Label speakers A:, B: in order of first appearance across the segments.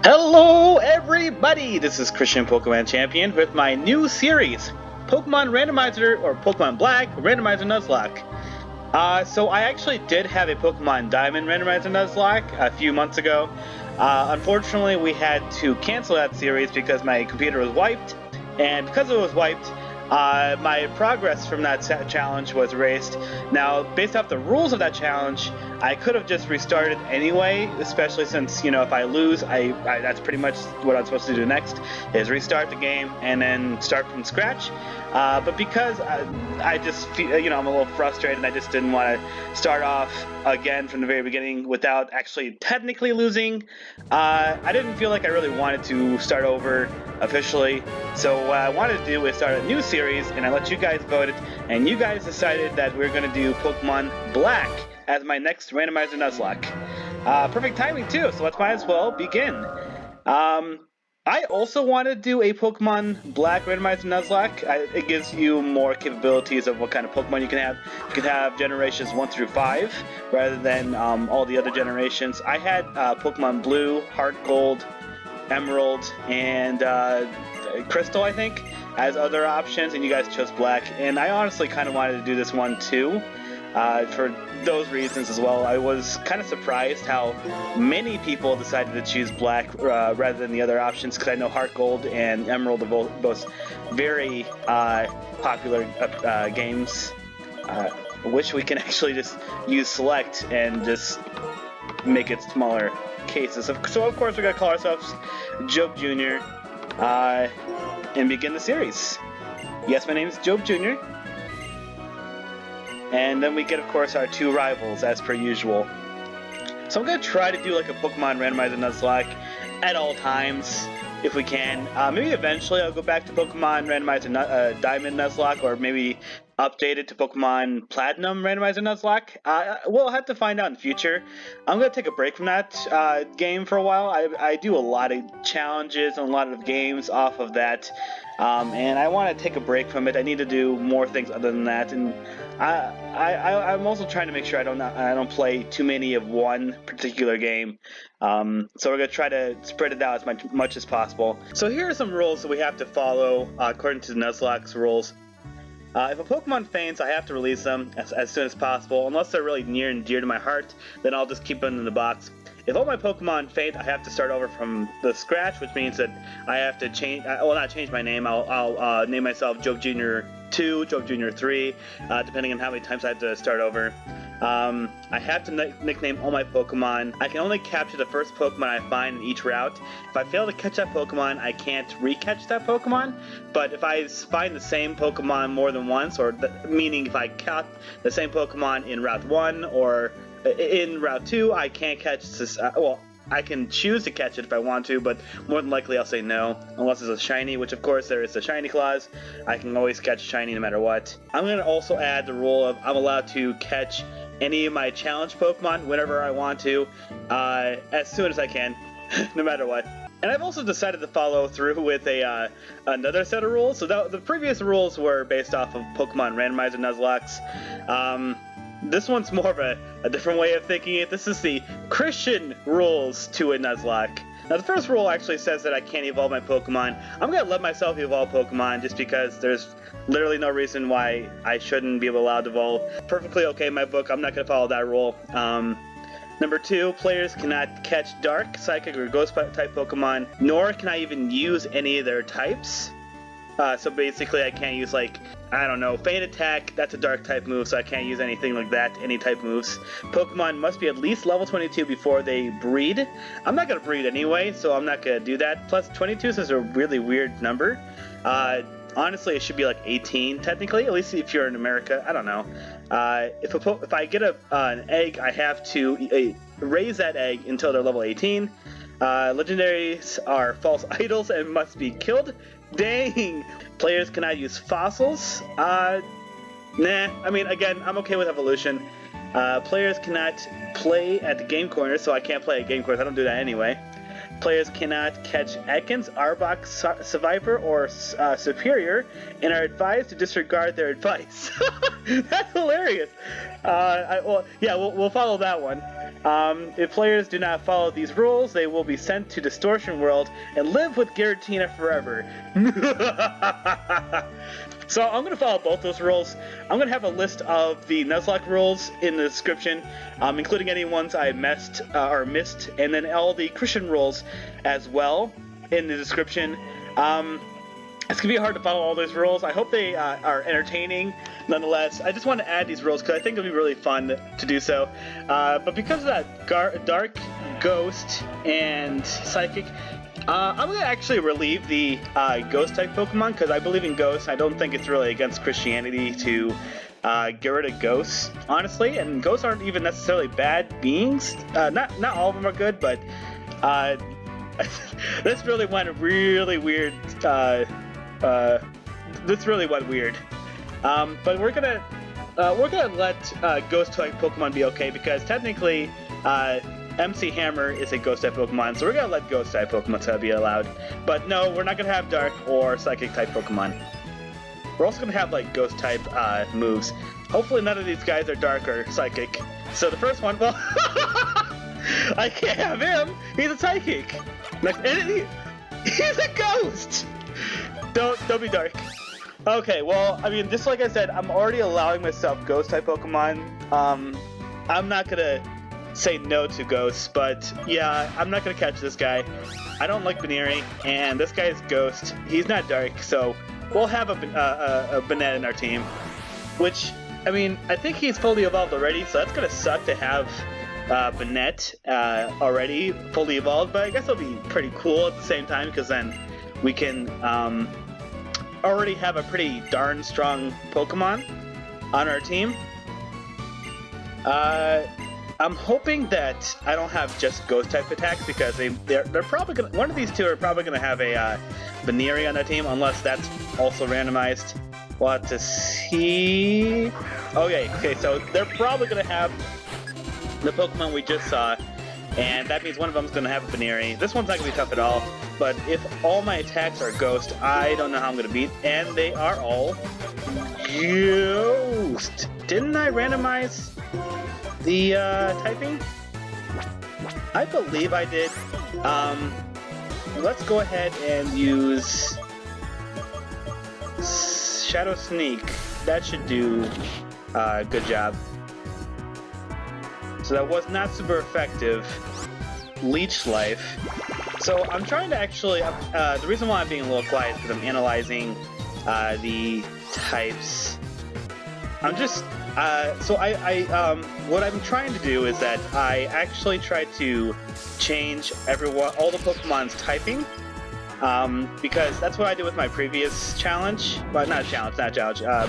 A: Hello everybody, this is Christian Pokemon Champion with my new series, Pokemon Randomizer or Pokemon Black Randomizer Nuzlocke. So I actually did have a Pokemon Diamond Randomizer Nuzlocke a few months ago. Unfortunately, we had to cancel that series because my computer was wiped, and because it was wiped, my progress from that challenge was erased. Now, based off the rules of that challenge, I could have just restarted anyway, especially since, if I lose, that's pretty much what I'm supposed to do next, is restart the game and then start from scratch. But because I just feel, I'm a little frustrated and I just didn't want to start off again from the very beginning without actually technically losing, I didn't feel like I really wanted to start over officially. So what I wanted to do is start a new series, and I let you guys vote it, and you guys decided that we're going to do Pokemon Black as my next Randomizer Nuzlocke. Perfect timing too, so let's might as well begin. I also want to do a Pokemon Black Randomizer Nuzlocke. It gives you more capabilities of what kind of Pokemon you can have. You can have generations 1 through 5 rather than all the other generations. I had Pokemon Blue, Heart Gold, Emerald, and Crystal, I think, as other options, and you guys chose Black. And I honestly kind of wanted to do this one too, for those reasons as well. I was kind of surprised how many people decided to choose Black rather than the other options, because I know Heart Gold and Emerald are both very popular games. Wish we can actually just use Select and just make it smaller cases. So of course we're going to call ourselves Job Jr. And begin the series. Yes, my name is Job Jr. And then we get, of course, our two rivals, as per usual. So I'm going to try to do like a Pokemon Randomizer Nuzlocke at all times, if we can. Maybe eventually I'll go back to Pokemon Randomizer Diamond Nuzlocke, or maybe update it to Pokemon Platinum Randomizer Nuzlocke. We'll have to find out in the future. I'm going to take a break from that game for a while. I do a lot of challenges and a lot of games off of that, and I want to take a break from it. I need to do more things other than that, and I'm also trying to make sure I don't play too many of one particular game. So we're going to try to spread it out as much as possible. So here are some rules that we have to follow according to the Nuzlocke's rules. If a Pokemon faints, I have to release them as soon as possible. Unless they're really near and dear to my heart, then I'll just keep them in the box. If all my Pokemon faint, I have to start over from the scratch, which means that I have to change, well, not change my name, I'll name myself Job Jr. 2, Job Jr. 3, depending on how many times I have to start over. I have to nickname all my Pokemon. I can only capture the first Pokemon I find in each route. If I fail to catch that Pokemon, I can't recatch that Pokemon. But if I find the same Pokemon more than once, meaning if I caught the same Pokemon in Route 1 or in Route 2, I can't catch this. I can choose to catch it if I want to, but more than likely I'll say no, unless it's a shiny, which of course there is a shiny clause. I can always catch shiny no matter what. I'm going to also add the rule of I'm allowed to catch any of my challenge Pokemon whenever I want to, as soon as I can, no matter what. And I've also decided to follow through with another set of rules. So the previous rules were based off of Pokemon Randomizer Nuzlocke's. This one's more of a different way of thinking it. This is the Christian rules to a Nuzlocke. Now, the first rule actually says that I can't evolve my Pokemon. I'm going to let myself evolve Pokemon just because there's literally no reason why I shouldn't be allowed to evolve. Perfectly okay in my book. I'm not going to follow that rule. Number 2, players cannot catch Dark, Psychic, or Ghost type Pokemon, nor can I even use any of their types. So basically I can't use, Feint Attack, that's a Dark type move, so I can't use anything like that, any type moves. Pokemon must be at least level 22 before they breed. I'm not going to breed anyway, so I'm not going to do that. Plus, 22 is a really weird number. Honestly, it should be like 18, technically, at least if you're in America. I don't know. If I get an egg, I have to raise that egg until they're level 18. Legendaries are false idols and must be killed. Dang! Players cannot use fossils. Nah. I mean, again, I'm okay with evolution. Players cannot play at the game corner, so I can't play at game corners. I don't do that anyway. Players cannot catch Ekans, Arbok, Survivor, or Superior, and are advised to disregard their advice. That's hilarious. We'll follow that one. If players do not follow these rules, they will be sent to Distortion World and live with Giratina forever. So I'm going to follow both those rules. I'm going to have a list of the Nuzlocke rules in the description, including any ones I missed, and then all the Christian rules as well in the description. It's going to be hard to follow all those rules. I hope they are entertaining nonetheless. I just want to add these rules because I think it'll be really fun to do so. But because of that Dark, Ghost, and Psychic, I'm going to actually relieve the Ghost-type Pokemon because I believe in Ghosts. I don't think it's really against Christianity to get rid of Ghosts, honestly. And Ghosts aren't even necessarily bad beings. Not all of them are good, but this really went really weird. This really went weird. But we're gonna let Ghost-type Pokemon be okay because technically, MC Hammer is a Ghost-type Pokemon, so we're gonna let Ghost-type Pokemon be allowed. But no, we're not gonna have Dark or Psychic-type Pokemon. We're also gonna have like Ghost-type moves. Hopefully, none of these guys are Dark or Psychic. So the first one, well, I can't have him. He's a Psychic. He's a Ghost. Don't be Dark. Okay, well, I mean, just like I said, I'm already allowing myself Ghost-type Pokemon. I'm not gonna say no to Ghosts, but yeah, I'm not gonna catch this guy. I don't like Baneri, and this guy is Ghost. He's not Dark, so we'll have a Banette in our team. Which, I mean, I think he's fully evolved already, so that's gonna suck to have Banette already fully evolved, but I guess it'll be pretty cool at the same time, because then we can already have a pretty darn strong Pokemon on our team. I'm hoping that I don't have just Ghost-type attacks because they're probably gonna, one of these two are probably gonna have a Baneri on their team unless that's also randomized. We'll have to see. Okay, so they're probably gonna have the Pokemon we just saw, and that means one of them's gonna have a Baneri. This one's not gonna be tough at all, but if all my attacks are Ghost, I don't know how I'm gonna beat, and they are all Ghost. Didn't I randomize the typing? I believe I did. Let's go ahead and use Shadow Sneak. That should do a good job. So that was not super effective. Leech Life. So I'm trying to actually, the reason why I'm being a little quiet is because I'm analyzing the types. I'm just, what I'm trying to do is that I actually try to change all the Pokemon's typing, because that's what I did with my previous challenge, but not challenge,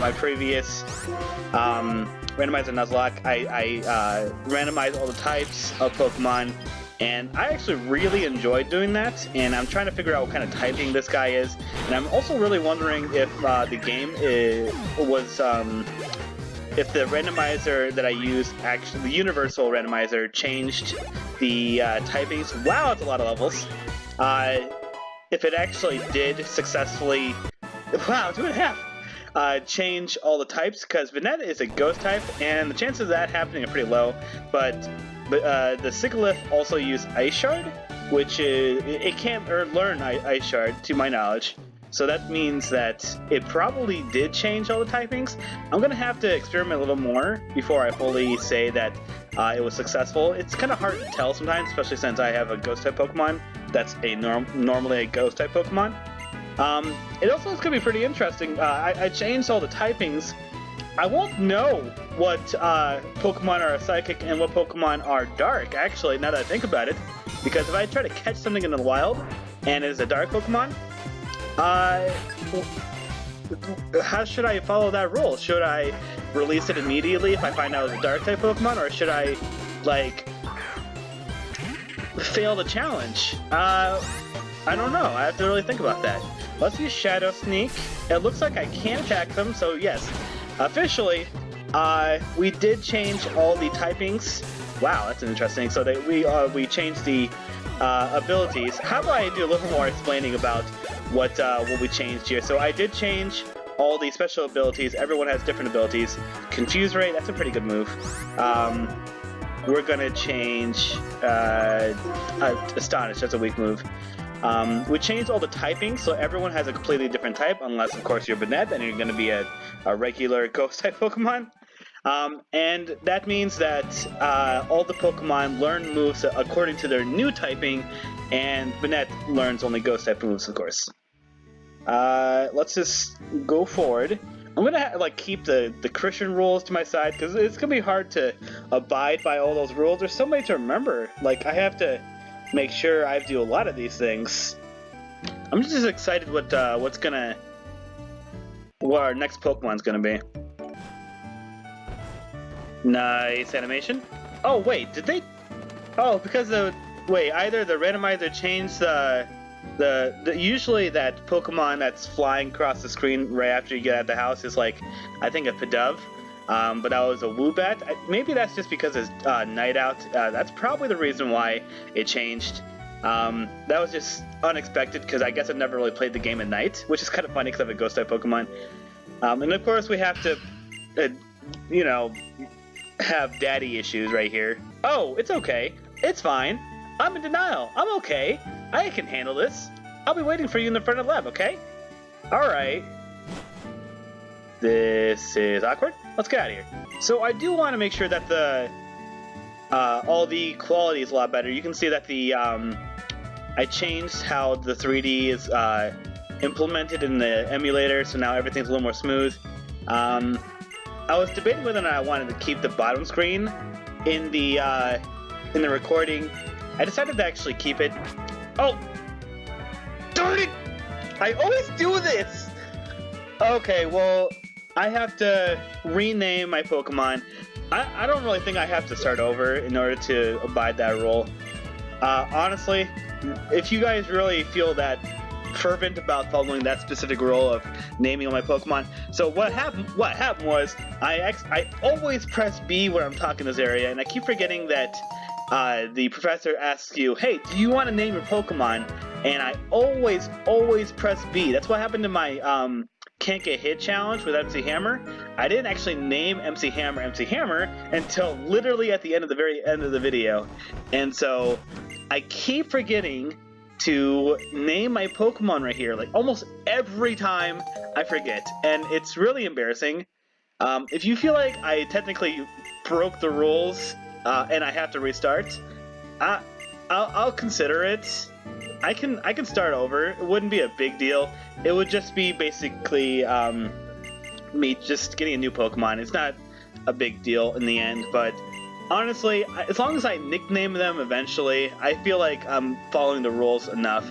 A: my previous, Randomizer Nuzlocke. I randomized all the types of Pokemon, and I actually really enjoyed doing that, and I'm trying to figure out what kind of typing this guy is, and I'm also really wondering if the game was, if the randomizer that I used, actually the universal randomizer, changed the typings. Wow, that's a lot of levels. If it actually did successfly, wow, 2.5, change all the types, because Banette is a Ghost type, and the chances of that happening are pretty low. But the Sigilyph also used Ice Shard, which it can't learn Ice Shard, to my knowledge. So that means that it probably did change all the typings. I'm going to have to experiment a little more before I fully say that it was successful. It's kind of hard to tell sometimes, especially since I have a Ghost-type Pokemon that's normally a Ghost-type Pokemon. It also is going to be pretty interesting. I changed all the typings. I won't know what Pokemon are Psychic and what Pokemon are Dark, actually, now that I think about it. Because if I try to catch something in the wild and it is a Dark Pokemon, how should I follow that rule? Should I release it immediately if I find out it's a Dark-type Pokemon, or should I, like, fail the challenge? I don't know. I have to really think about that. Let's use Shadow Sneak. It looks like I can attack them, so yes. Officially, we did change all the typings. Wow, that's interesting. So we changed the abilities. How about I do a little more explaining about what we changed here? So I did change all the special abilities. Everyone has different abilities. Confuse Ray, that's a pretty good move. we're gonna change Astonish. That's a weak move. We changed all the typing, so everyone has a completely different type, unless, of course, you're Banette, and you're going to be a regular Ghost-type Pokemon. And that means that all the Pokemon learn moves according to their new typing, and Banette learns only Ghost-type moves, of course. Let's just go forward. I'm going to keep the Christian rules to my side, because it's going to be hard to abide by all those rules. There's so many to remember. Like, I have to make sure I do a lot of these things. I'm just excited what our next Pokemon's gonna be. Nice animation. Oh wait, did they? Oh, because either the randomizer changed the usually that Pokemon that's flying across the screen right after you get out of the house is like, I think, a Pidove. But that was a Woobat. Maybe that's just because it's Night Out. That's probably the reason why it changed. That was just unexpected because I guess I've never really played the game at night, which is kind of funny because I have a Ghost-type Pokemon. And of course we have to, have daddy issues right here. Oh, it's okay. It's fine. I'm in denial. I'm okay. I can handle this. I'll be waiting for you in the front of the lab, okay? Alright. This is awkward. Let's get out of here. So I do want to make sure that all the quality is a lot better. You can see that I changed how the 3D is implemented in the emulator, so now everything's a little more smooth. I was debating whether or not I wanted to keep the bottom screen in the recording. I decided to actually keep it. Oh, darn it! I always do this. Okay, well, I have to rename my Pokemon. I don't really think I have to start over in order to abide that rule. Honestly, if you guys really feel that fervent about following that specific rule of naming all my Pokemon, so what happened was I always press B when I'm talking this area, and I keep forgetting that the professor asks you, hey, do you want to name your Pokemon? And I always press B. That's what happened to my Can't Get Hit challenge with MC Hammer. I didn't actually name MC Hammer until literally at the very end of the video. And so I keep forgetting to name my Pokemon right here. Like almost every time I forget. And it's really embarrassing. If you feel like I technically broke the rules and I have to restart, I'll consider it. I can start over. It wouldn't be a big deal. It would just be basically me just getting a new Pokemon. It's not a big deal in the end, but honestly, as long as I nickname them eventually, I feel like I'm following the rules enough.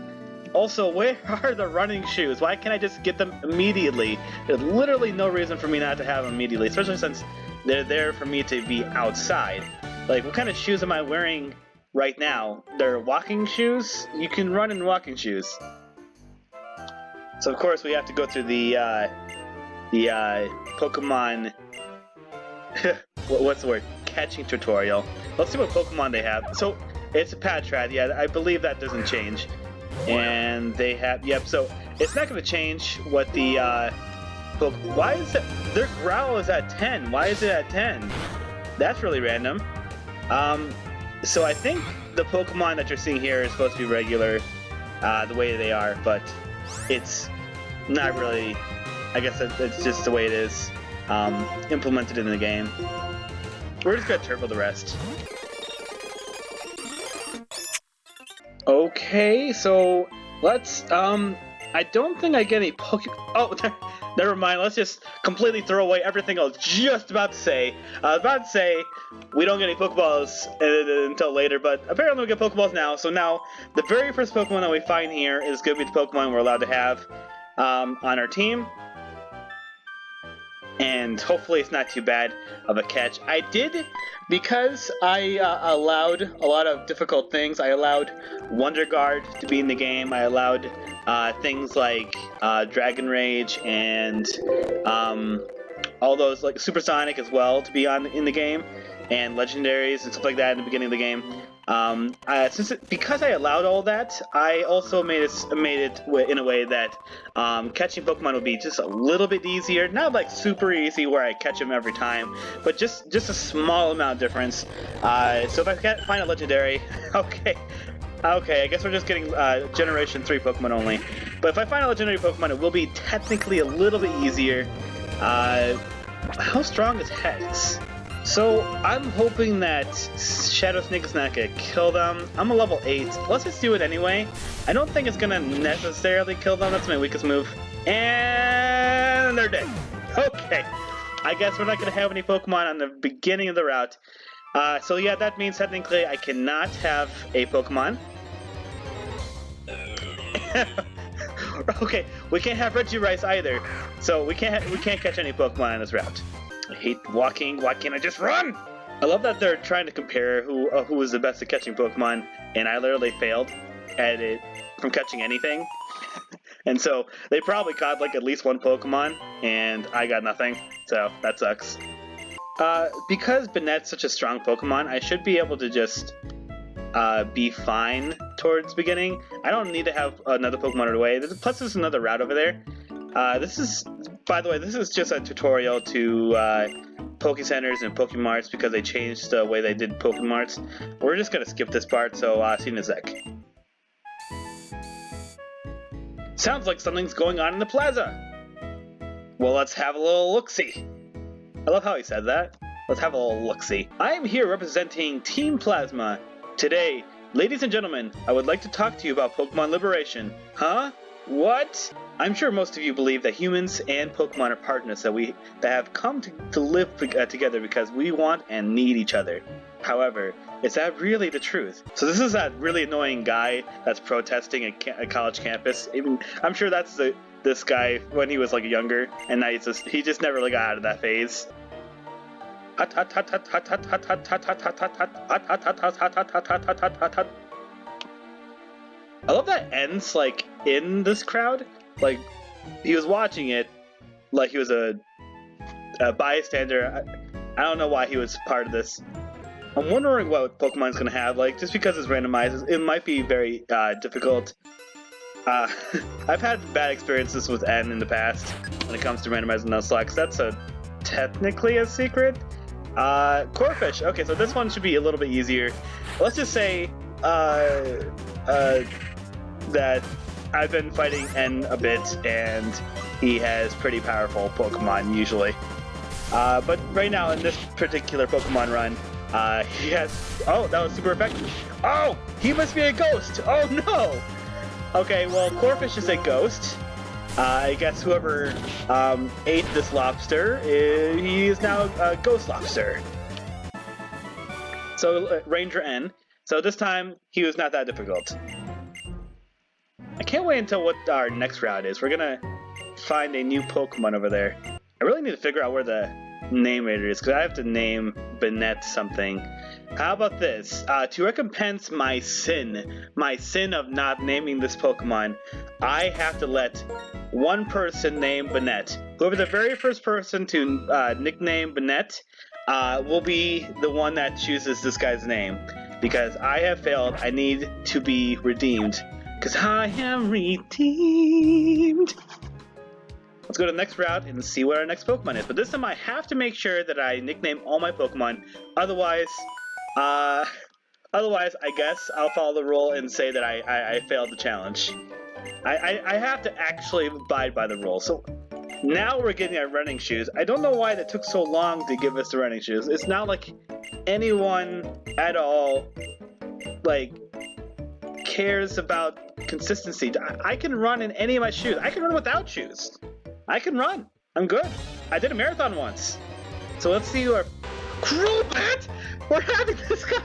A: Also, where are the running shoes? Why can't I just get them immediately? There's literally no reason for me not to have them immediately, especially since they're there for me to be outside. Like, what kind of shoes am I wearing right now? They're walking shoes? You can run in walking shoes. So of course we have to go through the Pokemon what's the word? Catching tutorial. Let's see what Pokemon they have. So it's a Patrat, yeah, I believe that doesn't change. And they have, yep, so it's not gonna change what the why is it their growl is at 10? Why is it at 10? That's really random. So I think the Pokemon that you're seeing here is supposed to be regular, the way they are, but it's not really. I guess it's just the way it is, implemented in the game. We're just gonna turbo the rest. Okay, so let's. I don't think I get any Pokemon. Oh, never mind. Let's just completely throw away everything I was just about to say. I was about to say we don't get any Pokeballs until later, but apparently we get Pokeballs now. So now the very first Pokemon that we find here is going to be the Pokemon we're allowed to have on our team. And hopefully it's not too bad of a catch. I did, because I allowed a lot of difficult things. I allowed Wonder Guard to be in the game. I allowed things like Dragon Rage and all those, like Supersonic as well, to be in the game, and Legendaries and stuff like that in the beginning of the game. Because I allowed all that, I also made it in a way that catching Pokemon would be just a little bit easier. Not like super easy where I catch them every time, but just a small amount of difference. So if I can't find a legendary, okay, I guess we're just getting Generation 3 Pokemon only. But if I find a legendary Pokemon, it will be technically a little bit easier. How strong is Hex? So, I'm hoping that Shadow Sneak is not gonna kill them. I'm a level 8. Let's just do it anyway. I don't think it's gonna necessarily kill them. That's my weakest move. And they're dead. Okay. I guess we're not gonna have any Pokemon on the beginning of the route. So yeah, that means technically I cannot have a Pokemon. Okay, we can't have Regice either. So we can't catch any Pokemon on this route. I hate walking. Why can't I just run? I love that they're trying to compare who is the best at catching Pokemon, and I literally failed at it from catching anything. And so they probably caught like at least one Pokemon, and I got nothing. So that sucks. Because Banette's such a strong Pokemon, I should be able to just be fine towards beginning. I don't need to have another Pokemon right away. Plus, there's another route over there. This is, by the way, this is just a tutorial to Poke Centers and Pokemarts because they changed the way they did Pokemarts. We're just gonna skip this part, so see you in a sec. Sounds like something's going on in the plaza. Well, let's have a little look-see. I love how he said that. Let's have a little look-see. I am here representing Team Plasma. Today, ladies and gentlemen, I would like to talk to you about Pokemon Liberation. Huh? What? I'm sure most of you believe that humans and Pokemon are partners that have come to live together because we want and need each other. However, is that really the truth? So this is that really annoying guy that's protesting at a college campus. I'm sure that's this guy when he was like younger, and now he just never really got out of that phase. I love that ends like in this crowd. Like he was watching it, like he was a bystander. I don't know why he was part of this. I'm wondering what Pokemon's gonna have. Like just because it's randomized, it might be very difficult. I've had bad experiences with N in the past when it comes to randomizing Nuzlocke. That's technically a secret. Corphish. Okay, so this one should be a little bit easier. Let's just say that I've been fighting N a bit, and he has pretty powerful Pokemon usually. But right now in this particular Pokemon run, he has. Oh, that was super effective. Oh, he must be a ghost. Oh no. Okay, well, Corphish is a ghost. I guess whoever ate this lobster, he is now a ghost lobster. So, Ranger N. So this time, he was not that difficult. I can't wait until what our next route is. We're gonna find a new Pokemon over there. I really need to figure out where the name rater is, because I have to name Banette something. How about this? To recompense my sin of not naming this Pokemon, I have to let one person name Banette. Whoever the very first person to nickname Banette will be the one that chooses this guy's name. Because I have failed, I need to be redeemed. Because I am redeemed. Let's go to the next route and see what our next Pokemon is. But this time I have to make sure that I nickname all my Pokemon. Otherwise, I guess I'll follow the rule and say that I failed the challenge. I have to actually abide by the rule. So now we're getting our running shoes. I don't know why that took so long to give us the running shoes. It's not like anyone at all, like, cares about consistency. I can run in any of my shoes. I can run without shoes. I can run. I'm good. I did a marathon once. So let's see who our... Crobat! We're having this guy.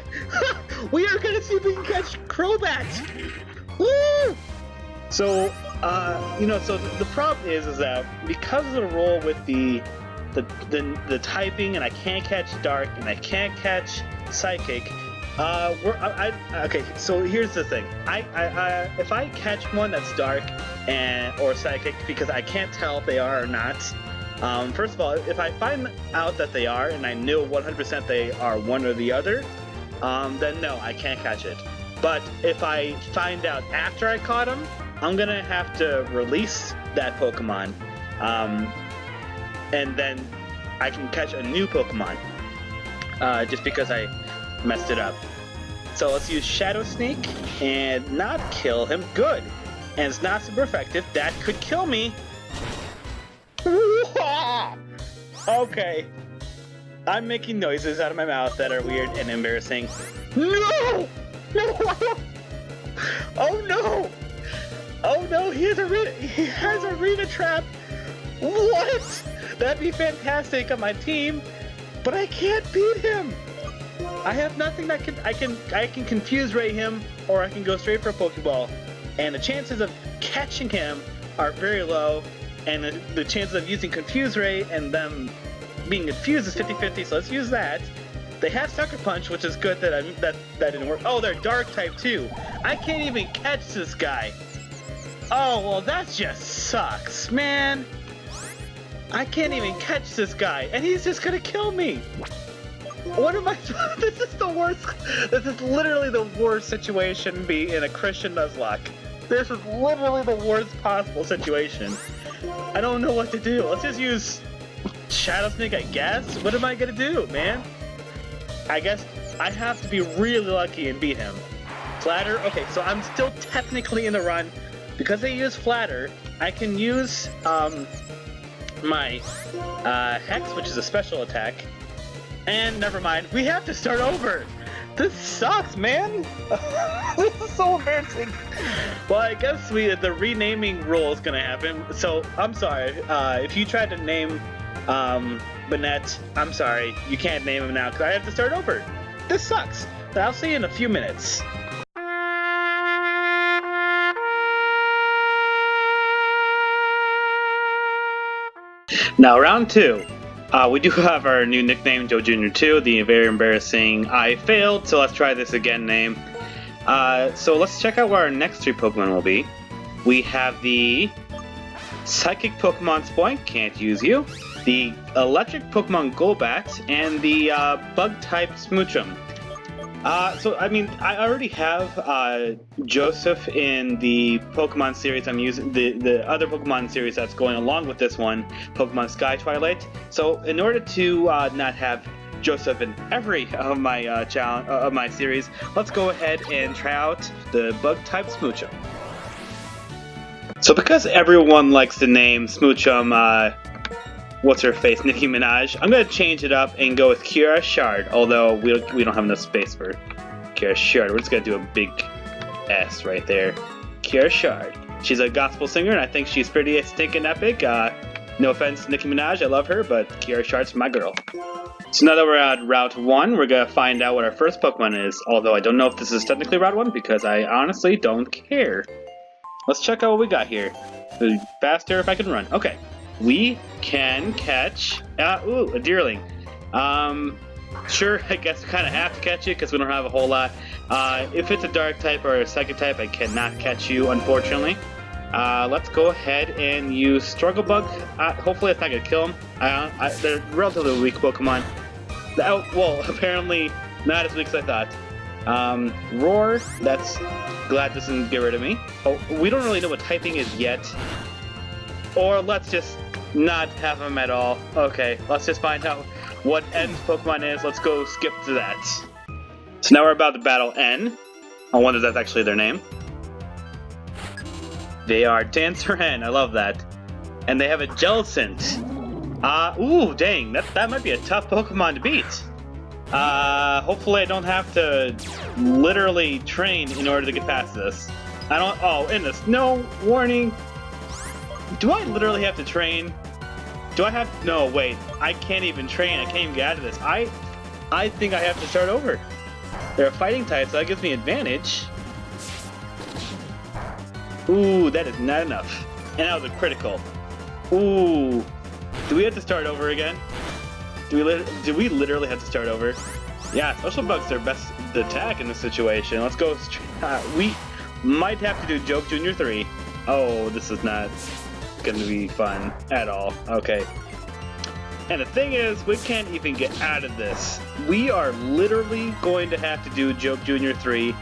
A: We are gonna see if we can catch Crobat. Woo! So, so the problem is that because of the rule with the typing, and I can't catch Dark and I can't catch Psychic. Okay. So here's the thing. If I catch one that's Dark or Psychic, because I can't tell if they are or not. First of all, if I find out that they are, and I know 100% they are one or the other, then no, I can't catch it. But if I find out after I caught him, I'm gonna have to release that Pokemon, and then I can catch a new Pokemon, just because I messed it up. So let's use Shadow Sneak and not kill him. Good. And it's not super effective. That could kill me. Okay. I'm making noises out of my mouth that are weird and embarrassing. No! No! Oh no! Oh no, he has a arena trap! What? That'd be fantastic on my team, but I can't beat him! I have nothing that I can confuse ray him, or I can go straight for a Pokeball. And the chances of catching him are very low, and the chances of using Confuse Ray and them being confused is 50-50, so let's use that. They have Sucker Punch, which is good that didn't work. Oh, they're Dark type too. I can't even catch this guy. Oh, well, that just sucks, man. I can't even catch this guy, and he's just gonna kill me. What am I? This is the worst. This is literally the worst situation to be in a Christian Nuzlocke. This is literally the worst possible situation. I don't know what to do. Let's just use Shadow Sneak, I guess. What am I gonna do, man? I guess I have to be really lucky and beat him. Flatter. Okay, so I'm still technically in the run because I use Flatter. I can use my Hex, which is a special attack. And never mind, we have to start over. This sucks, man. This is so embarrassing. Well, I guess the renaming rule is gonna happen. So I'm sorry. If you tried to name Banette, I'm sorry. You can't name him now because I have to start over. This sucks. But I'll see you in a few minutes. Now, round two. We do have our new nickname, Joe Jr. 2, the very embarrassing I failed, so let's try this again name. So let's check out where our next three Pokemon will be. We have the Psychic Pokemon Spoink, can't use you, the Electric Pokemon Golbat, and the Bug-type Smoochum. So, I mean, I already have Joseph in the Pokemon series I'm using, the other Pokemon series that's going along with this one, Pokemon Sky Twilight. So, in order to not have Joseph in every of my series, let's go ahead and try out the Bug-type Smoochum. So, because everyone likes the name Smoochum, what's her face, Nicki Minaj, I'm gonna change it up and go with Kira Shard, although we don't have enough space for Kira Shard. We're just gonna do a big S right there. Kira Shard. She's a gospel singer, and I think she's pretty stinking epic. No offense, Nicki Minaj, I love her, but Kira Shard's my girl. So now that we're at Route 1, we're gonna find out what our first Pokemon is, although I don't know if this is technically Route 1 because I honestly don't care. Let's check out what we got here. Faster if I can run. Okay. We can catch, a Deerling. Sure, I guess we kind of have to catch it because we don't have a whole lot. If it's a Dark type or a Psychic type, I cannot catch you, unfortunately. Let's go ahead and use Struggle Bug. Hopefully it's not going to kill him. They're relatively weak Pokemon. Well, apparently not as weak as I thought. Roar, that's glad this didn't get rid of me. Oh, we don't really know what typing is yet. Or let's just not have him at all. Okay, let's just find out what N's Pokemon is. Let's go skip to that. So now we're about to battle N. I wonder if that's actually their name. They are Dancer N. I love that. And they have a Jellicent. Ooh, dang. That might be a tough Pokemon to beat. Hopefully I don't have to literally train in order to get past this. Oh, in the snow, warning. Do I literally have to train? No, wait. I can't even train. I can't even get out of this. I think I have to start over. They're a fighting type, so that gives me advantage. Ooh, that is not enough. And that was a critical. Ooh. Do we have to start over again? Do we literally have to start over? Yeah, Special Bug's their best attack in this situation. Let's go. We might have to do Joke Jr. 3. Oh, this is not gonna be fun at all. Okay. And the thing is, we can't even get out of this. We are literally going to have to do Joke Jr. 3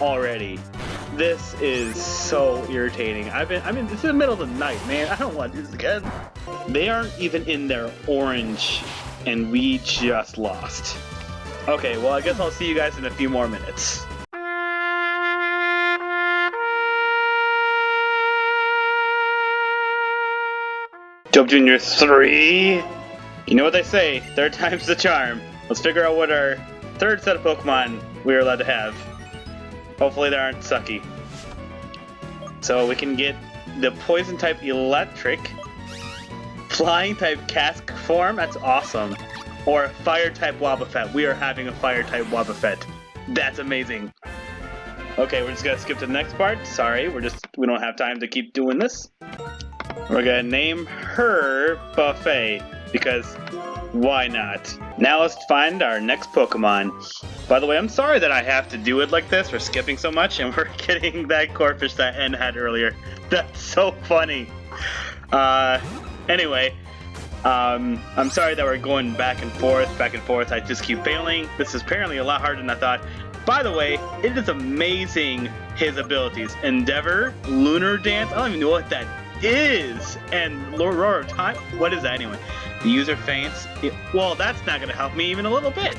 A: already. This is so irritating. I mean, it's in the middle of the night, man. I don't want to do this again. They aren't even in their orange, and we just lost. Okay, well, I guess I'll see you guys in a few more minutes. Joke Jr. 3. You know what they say, third time's the charm. Let's figure out what our third set of Pokemon we're allowed to have. Hopefully they aren't sucky. So we can get the poison type electric, flying type cask form, that's awesome. Or a fire type Wobbuffet. We are having a fire type Wobbuffet. That's amazing. Okay, we're just gonna skip to the next part. Sorry, we don't have time to keep doing this. We're gonna name her Buffet, because why not? Now let's find our next Pokemon. By the way, I'm sorry that I have to do it like this. We're skipping so much, and we're getting that Corphish that N had earlier. That's so funny. Anyway, I'm sorry that we're going back and forth. I just keep failing. This is apparently a lot harder than I thought. By the way, it is amazing, his abilities. Endeavor, Lunar Dance, I don't even know what that is. And Roar of Time, what is that anyway? The user faints. Well, that's not going to help me even a little bit.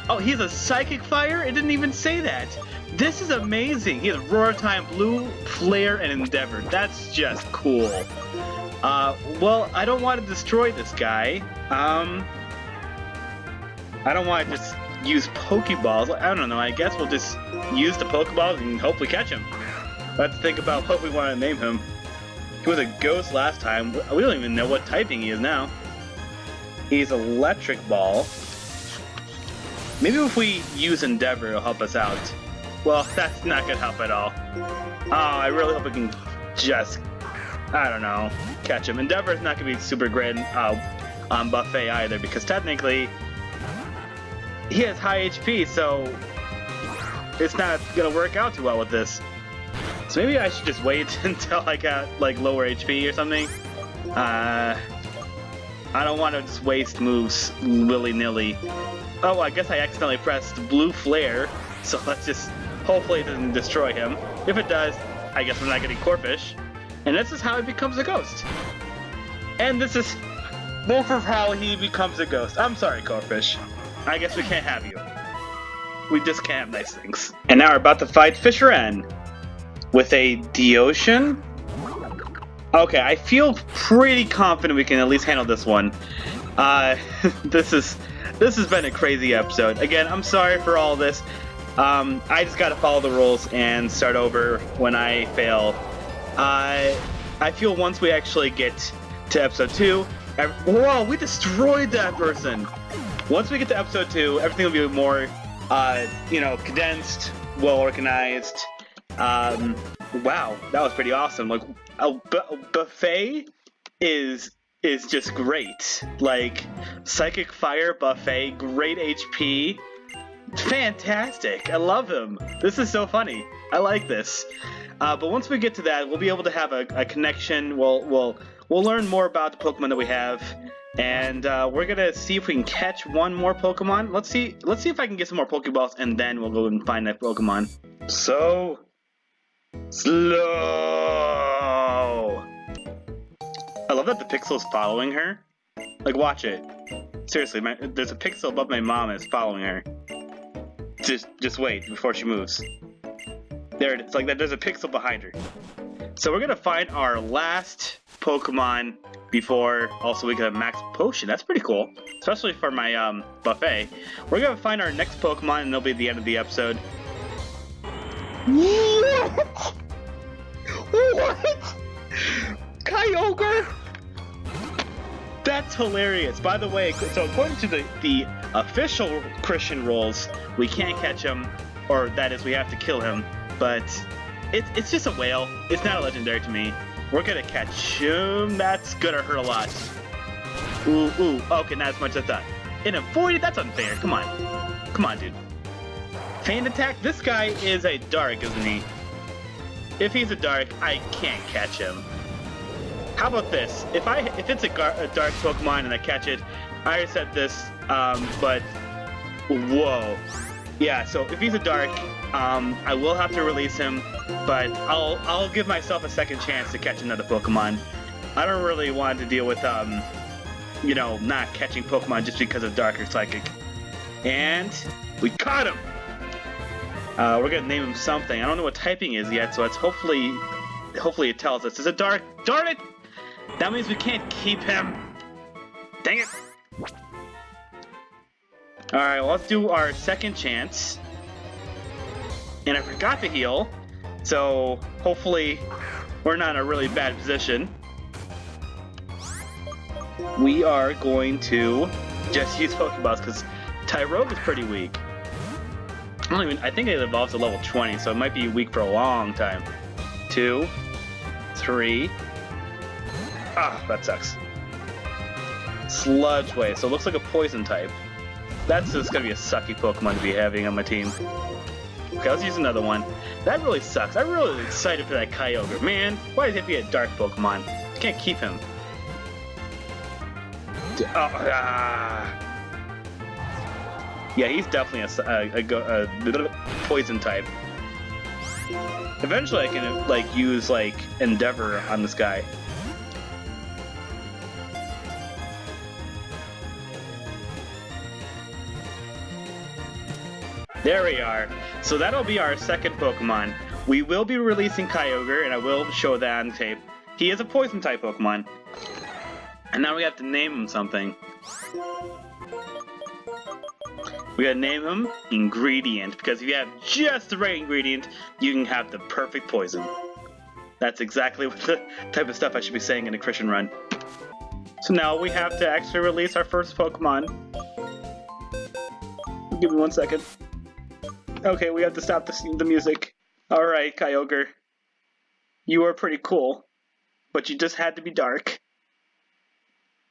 A: Oh, he's a Psychic Fire? It didn't even say that. This is amazing. He has Roar of Time, Blue, Flare, and Endeavor. That's just cool. Well, I don't want to destroy this guy. I don't want to just use Pokeballs. I don't know, I guess we'll just use the Pokeballs and hopefully catch him. Let's think about what we want to name him. He was a ghost last time. We don't even know what typing he is now. He's Electric Ball. Maybe if we use Endeavor, it'll help us out. Well, that's not gonna help at all. Oh, I really hope we can just, I don't know, catch him. Endeavor is not gonna be super great on Buffet either, because technically he has high HP, so it's not gonna work out too well with this. So maybe I should just wait until I got like lower HP or something. I don't want to just waste moves willy-nilly. Oh, I guess I accidentally pressed Blue Flare, so let's just hopefully it doesn't destroy him. If it does, I guess we're not getting Corphish. And this is how he becomes a ghost. And this is how he becomes a ghost. I'm sorry, Corphish. I guess we can't have you. We just can't have nice things. And now we're about to fight Fisher N with a Deocean. Okay, I feel pretty confident we can at least handle this one. This has been a crazy episode. Again, I'm sorry for all this. I just gotta follow the rules and start over when I fail. I feel once we actually get to episode 2, whoa, we destroyed that person. Once we get to episode 2, everything will be more, condensed, well organized. Wow, that was pretty awesome. Like, Buffet is just great. Like, Psychic Fire Buffet, great HP, fantastic. I love him. This is so funny. I like this. But once we get to that, we'll be able to have a connection. We'll learn more about the Pokemon that we have, and we're gonna see if we can catch one more Pokemon. Let's see if I can get some more Pokeballs, and then we'll go and find that Pokemon. So slow. I love that the pixel's following her. Like, watch it. Seriously, there's a pixel above my mom that's following her. Just wait before she moves. There it is. Like that. There's a pixel behind her. So we're gonna find our last Pokemon before also we can have max potion. That's pretty cool, especially for my Buffet. We're gonna find our next Pokemon, and it'll be the end of the episode. What? What? Kyogre? That's hilarious. By the way, so according to the official Christian rules, we can't catch him, or that is, we have to kill him. But it's just a whale. It's not a legendary to me. We're gonna catch him. That's gonna hurt a lot. Ooh. Okay, not as much as I thought. And avoided? That's unfair. Come on, dude. Feint attack? This guy is a dark, isn't he? If he's a dark, I can't catch him. How about this? If it's a dark Pokemon and I catch it, I already said this, but whoa, yeah. So if he's a dark, I will have to release him, but I'll give myself a second chance to catch another Pokemon. I don't really want to deal with you know, not catching Pokemon just because of dark or psychic. And we caught him. We're gonna name him something. I don't know what typing is yet, so it's hopefully it tells us. It's a dark. Darn it! That means we can't keep him. Dang it! All right, well, let's do our second chance. And I forgot to heal, so hopefully we're not in a really bad position. We are going to just use Pokeballs because Tyrogue is pretty weak. I think it evolves to level 20, so it might be weak for a long time. 2, 3. Ah, that sucks. Sludge Wave, so it looks like a poison type. That's just gonna be a sucky Pokemon to be having on my team. Okay, let's use another one. That really sucks. I'm really excited for that Kyogre. Man, why does it be a dark Pokemon? I can't keep him. Yeah, he's definitely a poison type. Eventually I can like use like Endeavor on this guy. There we are. So that'll be our second Pokemon. We will be releasing Kyogre, and I will show that on tape. He is a poison type Pokemon. And now we have to name him something. We gotta name him Ingredient, because if you have just the right ingredient, you can have the perfect poison. That's exactly what the type of stuff I should be saying in a Christian run. So now we have to actually release our first Pokemon. Give me 1 second. Okay, we have to stop the music. Alright, Kyogre. You are pretty cool, but you just had to be dark.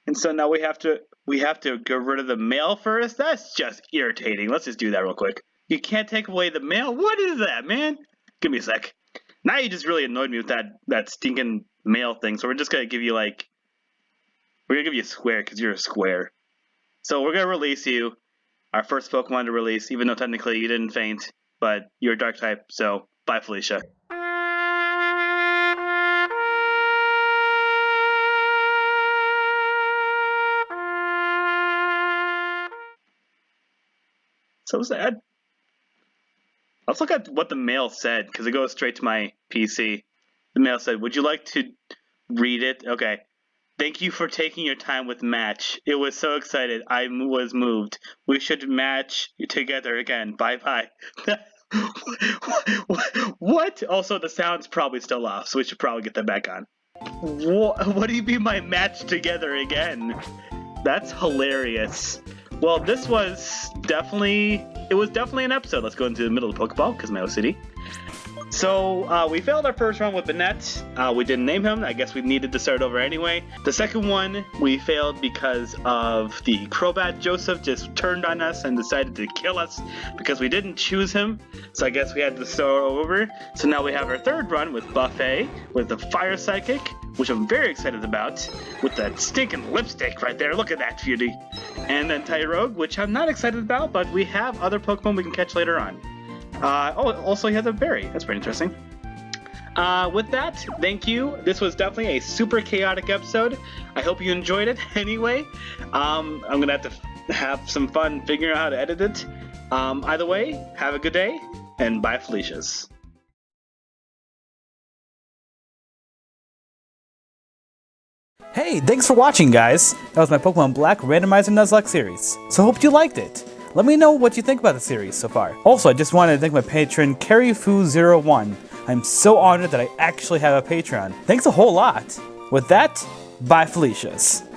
A: And so now we have to get rid of the male first? That's just irritating. Let's just do that real quick. You can't take away the male? What is that, man? Give me a sec. Now you just really annoyed me with that stinking male thing, so we're just gonna give you like... We're gonna give you a square, because you're a square. So we're gonna release you. Our first Pokemon to release, even though technically you didn't faint, but you're a dark type, so bye, Felicia. So sad. Let's look at what the mail said, because it goes straight to my PC. The mail said, would you like to read it? Okay. Thank you for taking your time with Match. It was so excited. I was moved. We should match together again. Bye-bye. What? Also, the sound's probably still off, so we should probably get that back on. What do you mean by match together again? That's hilarious. Well, this was definitely an episode. Let's go into the middle of the Pokeball, because my OCD. So, we failed our first round with Banette. We didn't name him. I guess we needed to start over anyway. The second one, we failed because of the Crobat Joseph just turned on us and decided to kill us because we didn't choose him. So I guess we had to start over. So now we have our third run with Buffet, with the Fire Psychic, which I'm very excited about, with that stinking lipstick right there. Look at that beauty. And then Tyrogue, which I'm not excited about, but we have other Pokemon we can catch later on. Also he has a berry. That's pretty interesting. With that, thank you. This was definitely a super chaotic episode. I hope you enjoyed it anyway. I'm gonna have to have some fun figuring out how to edit it. Either way, have a good day, and bye, Felicias.
B: Hey, thanks for watching, guys. That was my Pokemon Black Randomizer Nuzlocke series. So hope you liked it. Let me know what you think about the series so far. Also, I just wanted to thank my patron, CarryFoo01. I'm so honored that I actually have a Patreon. Thanks a whole lot. With that, bye, Felicias.